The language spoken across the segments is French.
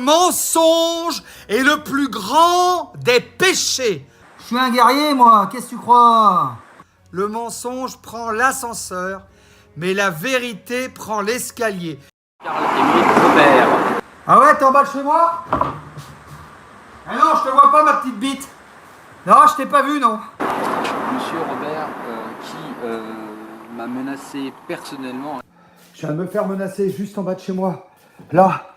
mensonge est le plus grand des péchés. Je suis un guerrier, moi, qu'est-ce que tu crois? Le mensonge prend l'ascenseur, mais la vérité prend l'escalier. Carl-Émile Robert. Ah ouais, t'es en bas de chez moi? Ah non, je te vois pas, ma petite bite. Non, je t'ai pas vu, non. Monsieur Robert qui m'a menacé personnellement. Je viens de me faire menacer juste en bas de chez moi. Là,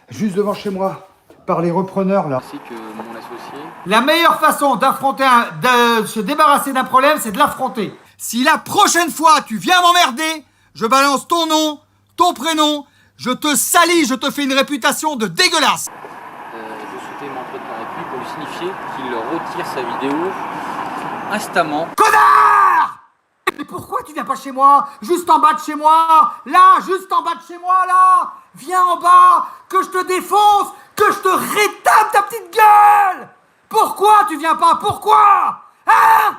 juste devant chez moi, par les repreneurs, là. Ainsi que mon associé. La meilleure façon de se débarrasser d'un problème, c'est de l'affronter. Si la prochaine fois tu viens m'emmerder, je balance ton nom, ton prénom, je te salis, je te fais une réputation de dégueulasse. Je souhaitais m'entretenir avec lui pour lui signifier qu'il retire sa vidéo instamment. Connard! Mais pourquoi tu viens pas chez moi? Juste en bas de chez moi? Là, juste en bas de chez moi, là! Viens en bas, que je te défonce, que je te rétame ta petite gueule! Pourquoi tu viens pas? Pourquoi? Hein?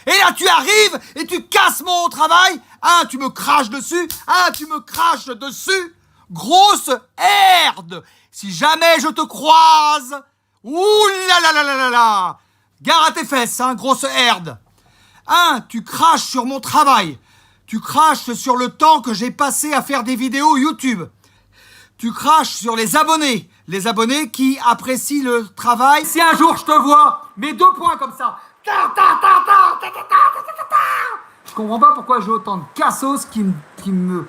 Et là tu arrives et tu casses mon travail. Tu me craches dessus. Tu me craches dessus. Grosse herde. Si jamais je te croise, ouh là là là là là là, gare à tes fesses, grosse herde. Tu craches sur mon travail. Tu craches sur le temps que j'ai passé à faire des vidéos YouTube. Tu craches sur les abonnés qui apprécient le travail. Si un jour je te vois, mets 2 points comme ça. Je comprends pas pourquoi j'ai autant de cassos qui me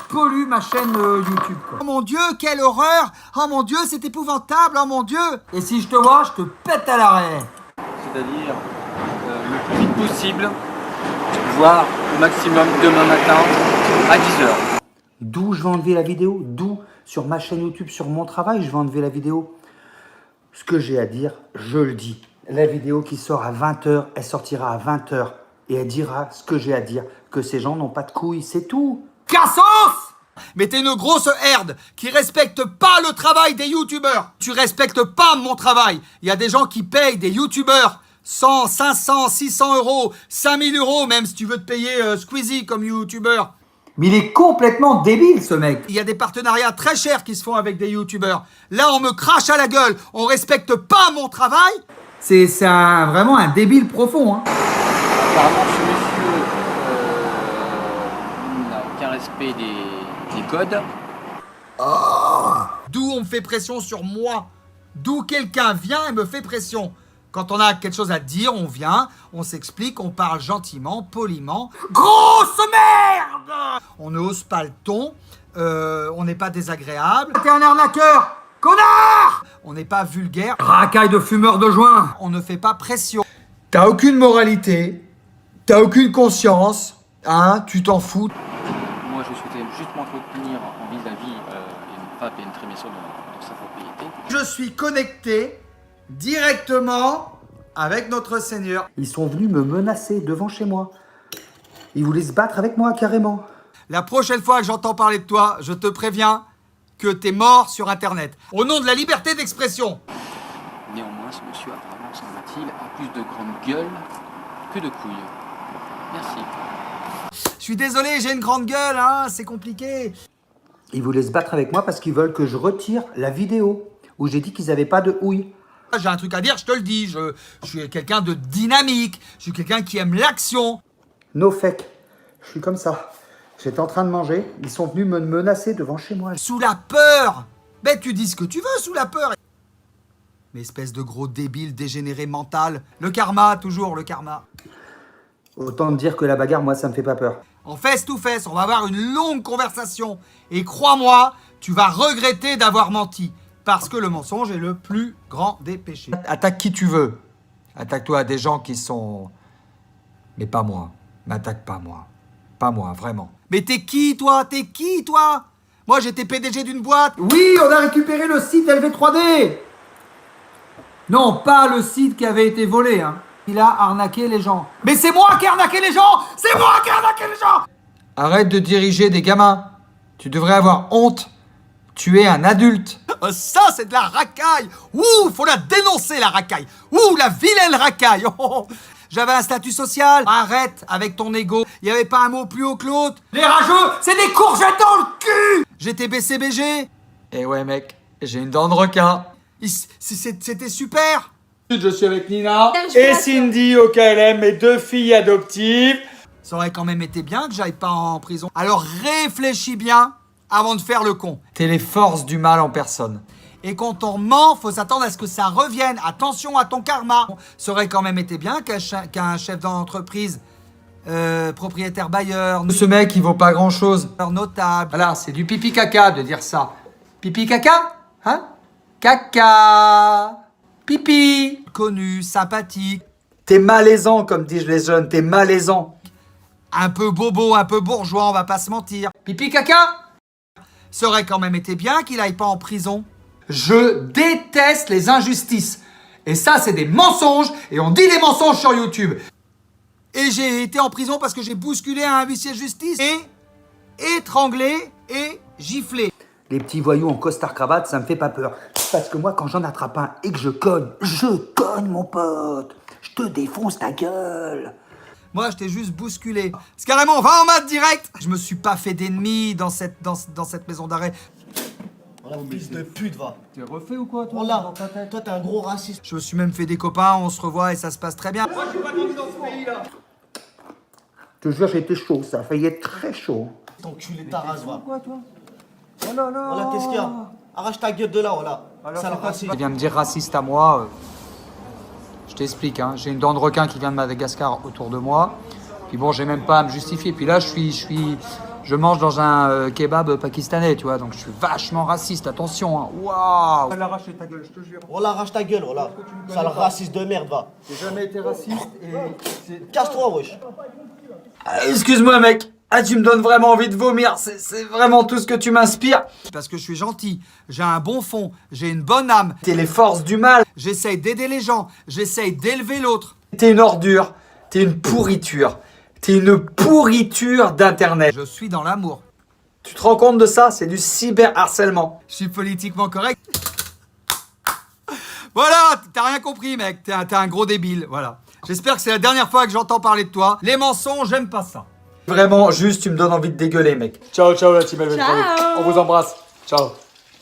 polluent ma chaîne YouTube, quoi. Oh mon Dieu, quelle horreur! Oh mon Dieu, c'est épouvantable! Oh mon Dieu! Et si je te vois, je te pète à l'arrêt. C'est-à-dire le plus vite possible, voire au maximum demain matin à 10h. D'où je vais enlever la vidéo? D'où? Sur ma chaîne YouTube, sur mon travail, je vais enlever la vidéo. Ce que j'ai à dire, je le dis. La vidéo qui sort à 20h, elle sortira à 20h. Et elle dira ce que j'ai à dire. Que ces gens n'ont pas de couilles, c'est tout. Cassos! Mais t'es une grosse herde qui respecte pas le travail des youtubeurs. Tu respectes pas mon travail. Il y a des gens qui payent des youtubeurs 100, 500, 600 euros, 5000 euros, même si tu veux te payer Squeezie comme youtubeur. Mais il est complètement débile, ce mec. Il y a des partenariats très chers qui se font avec des youtubeurs. Là, on me crache à la gueule. On respecte pas mon travail. C'est vraiment un débile profond, hein. Apparemment, ce monsieur n'a aucun respect des codes. D'où on me fait pression sur moi. D'où quelqu'un vient et me fait pression. Quand on a quelque chose à dire, on vient, on s'explique, on parle gentiment, poliment. Grosse merde! On ne hausse pas le ton, on n'est pas désagréable. T'es un arnaqueur, connard! On n'est pas vulgaire, Racaille de fumeur de joint. on ne fait pas pression. T'as aucune moralité, t'as aucune conscience, tu t'en fous. Moi, je souhaitais juste m'entretenir en vis-à-vis et ne pas pénétrer mes soins dans sa propriété. Je suis connecté directement avec notre Seigneur. Ils sont venus me menacer devant chez moi. Ils voulaient se battre avec moi, carrément. La prochaine fois que j'entends parler de toi, je te préviens que t'es mort sur Internet. Au nom de la liberté d'expression. Néanmoins, ce monsieur, apparemment, semble-t-il, a plus de grande gueule que de couilles. Merci. Je suis désolé, j'ai une grande gueule, c'est compliqué. Ils voulaient se battre avec moi parce qu'ils veulent que je retire la vidéo où j'ai dit qu'ils n'avaient pas de houille. J'ai un truc à dire, je te le dis. Je suis quelqu'un de dynamique. Je suis quelqu'un qui aime l'action. No fake. Je suis comme ça. J'étais en train de manger. Ils sont venus me menacer devant chez moi. Sous la peur. Mais tu dis ce que tu veux sous la peur. Mais espèce de gros débile dégénéré mental. Le karma, toujours le karma. Autant te dire que la bagarre, moi, ça me fait pas peur. En face to face, on va avoir une longue conversation. Et crois-moi, tu vas regretter d'avoir menti. Parce que le mensonge est le plus grand des péchés. Attaque qui tu veux. Attaque-toi à des gens qui sont... Mais pas moi. M'attaque pas moi. Pas moi, vraiment. Mais t'es qui, toi? T'es qui, toi? Moi, j'étais PDG d'une boîte. Oui, on a récupéré le site LV3D. Non, pas le site qui avait été volé, Il a arnaqué les gens. Mais c'est moi qui ai arnaqué les gens! C'est moi qui ai arnaqué les gens! Arrête de diriger des gamins. Tu devrais avoir honte. Tu es un adulte. Ça, c'est de la racaille. Ouh, faut la dénoncer, la racaille. Ouh, la vilaine racaille. Oh. J'avais un statut social. Arrête avec ton ego. Il n'y avait pas un mot plus haut que l'autre. Les rageux, c'est des courgettes dans le cul. J'étais BCBG. Eh ouais, mec, J'ai une dent de requin. C'était super. Je suis avec Nina et Cindy au KLM, mes 2 filles adoptives. Ça aurait quand même été bien que j'aille pas en prison. Alors réfléchis bien avant de faire le con. T'es les forces du mal en personne. Et quand on ment, faut s'attendre à ce que ça revienne. Attention à ton karma. Ça aurait quand même été bien qu'un chef d'entreprise, propriétaire bailleur... Ce mec, il vaut pas grand-chose. Notable. Voilà, c'est du pipi caca de dire ça. Pipi caca? Hein? Caca. Pipi. Connu, sympathique. T'es malaisant, comme disent les jeunes. T'es malaisant. Un peu bobo, un peu bourgeois, on va pas se mentir. Pipi caca? Ça aurait quand même été bien qu'il aille pas en prison. Je déteste les injustices. Et ça, c'est des mensonges. Et on dit des mensonges sur YouTube. Et j'ai été en prison parce que j'ai bousculé un huissier de justice. Et étranglé et giflé. Les petits voyous en costard-cravate, ça me fait pas peur. Parce que moi, quand j'en attrape un et que je cogne, mon pote. Je te défonce ta gueule. Moi, je t'ai juste bousculé. C'est carrément, va en mode direct. Je me suis pas fait d'ennemis dans cette maison d'arrêt. Voilà, fils de pute, va. T'es refait ou quoi, toi? Voilà, toi, t'es un gros raciste. Je me suis même fait des copains, on se revoit et ça se passe très bien. Je te jure, j'ai été chaud, ça a failli être très chaud. Ton culé ta race, va. Quoi, toi? Oh là là. Voilà, qu'est-ce qu'il y a? Arrache ta gueule de là, voilà. Sale raciste. Il vient me dire raciste à moi. Je t'explique, hein. J'ai une dent de requin qui vient de Madagascar autour de moi. Puis bon, j'ai même pas à me justifier. Puis là, je mange dans un kebab pakistanais, tu vois. Donc je suis vachement raciste, attention, hein. Waouh! Elle arrache ta gueule, je te jure. Voilà, arrache ta gueule, voilà. Sale raciste de merde, va. J'ai jamais été raciste et Casse-toi, wesh. Excuse-moi, mec. Ah, tu me donnes vraiment envie de vomir. C'est vraiment tout ce que tu m'inspires. Parce que je suis gentil, j'ai un bon fond, j'ai une bonne âme. T'es les forces du mal. J'essaye d'aider les gens, j'essaye d'élever l'autre. T'es une ordure, t'es une pourriture. T'es une pourriture d'internet. Je suis dans l'amour. Tu te rends compte de ça? C'est du cyberharcèlement. Je suis politiquement correct. Voilà, t'as rien compris, mec. T'es un gros débile, voilà. J'espère que c'est la dernière fois que j'entends parler de toi. Les mensonges, j'aime pas ça. Vraiment, juste, tu me donnes envie de dégueuler, mec. Ciao, ciao, la team LV. On vous embrasse. Ciao.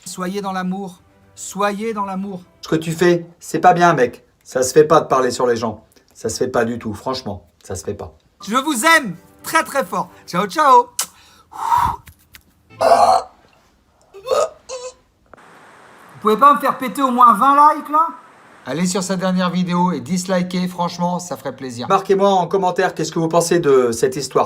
Soyez dans l'amour. Soyez dans l'amour. Ce que tu fais, c'est pas bien, mec. Ça se fait pas de parler sur les gens. Ça se fait pas du tout, franchement. Ça se fait pas. Je vous aime très très fort. Ciao, ciao. Vous pouvez pas me faire péter au moins 20 likes, là? Allez sur sa dernière vidéo et dislikez, franchement, ça ferait plaisir. Marquez-moi en commentaire qu'est-ce que vous pensez de cette histoire.